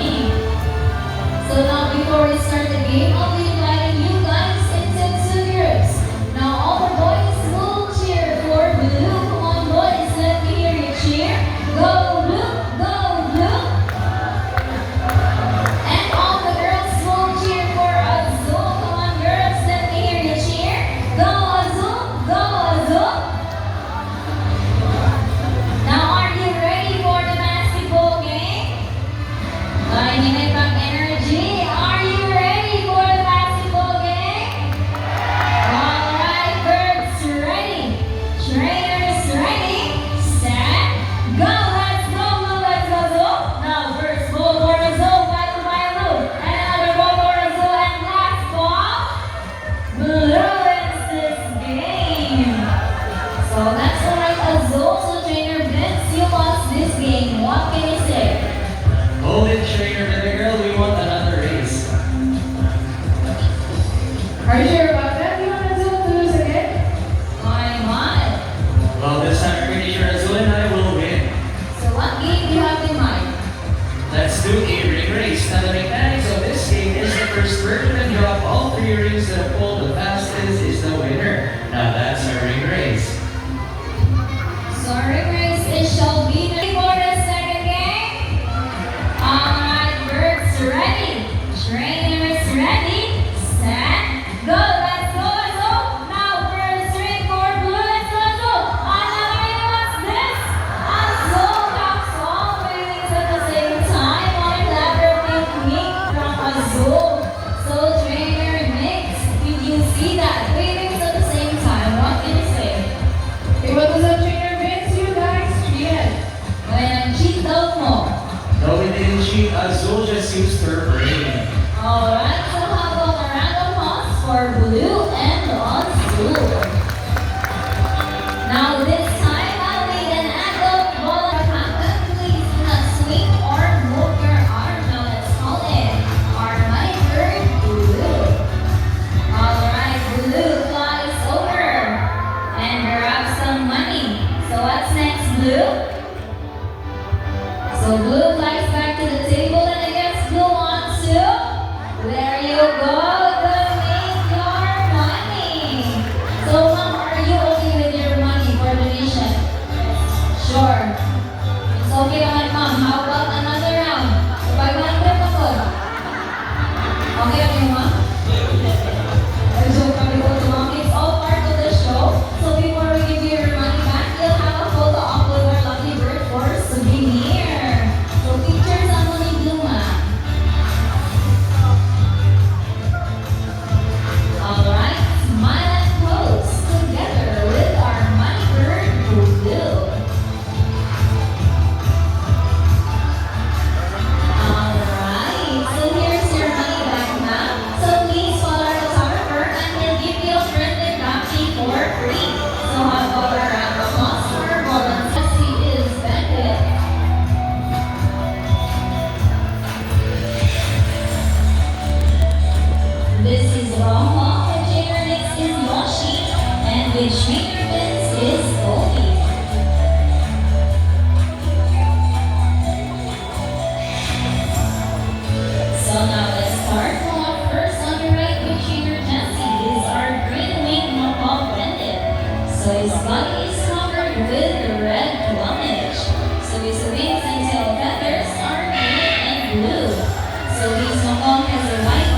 game. So now before we start the game, I'll be inviting you guys into two groups. Now all the boys will cheer for blue. Come on boys, let me hear you cheer. Go blue, go blue. And all the girls will cheer for Azul. Come on girls, let me hear you cheer. Go Azul, go Azul. Now are you ready for the basketball game? Lining it up energy. Are you ready for the basketball game? Alright, birds ready. Trainers ready. Set. Go, let's go, Blue, let's go, Zoo. Now first ball for the Zoo, followed by Blue. And another ball for the Zoo, and last ball. Blue wins this game. So that's alright, Azul. So trainer Vince, you lost this game. What can you say? Hold it, trainer, baby girl. We want another race. Are you sure about that? You want Azul to lose again? Why not? Well, this time I'm pretty sure Azul and I will win. So what game do you have in mind? Let's do a ring race. Now the mechanics of this game is the first person to drop all three rings that pull the fastest is the winner. Now that's our ring race. So ring race, it shall be ready for the second game. Alright, birds ready. Trainers ready. Set. Go, let's go, Azul. Now first ring for blue, let's go, Azul. Another ring, what's this? Azul comes all wings at the same time on a clever technique from Azul. So trainer mix, did you see that? Three rings at the same time. What can you say? Hey, what does that trainer Vince? You guys cheated. When cheat daw mo. No, we didn't cheat. Azul just used her brain. Alright, so how about a round of applause for Blue and Azul? Now this time, I'll need an angle ball or happen. Please do not swing or move your arm. Now let's call it our money bird, Blue. Alright, Blue flies over and grabs some money. So what's next, Blue? So Blue flies back to the table and I guess Blue wants to. There you go, donate your money. So ma'am, are you okay with your money for donation? Sure. It's okay naman ma'am. How about another round? So 500 ako. Okay okay ma'am? Joke kami po ito ma'am. It's all part of the show. So before we give you your money back, you'll have a photo op with our lucky bird for souvenir. So pictures ang money Blue ma'am. Alright, smile and pose together with our money bird Blue. Alright, so here's your money back ma'am. So please follow our photographer and he'll give you a friendly copy for free. So how about a round of applause for our volunteer? He is Bandit. This is Rama, and trainer next is Yoshi, and the trainer Vince is Goldie. So now let's start off first on your right with trainer Jesse is our green wing macaw bandit. So his body is covered with red plumage. So his wings and tail feathers are green and blue. So his macaw has a white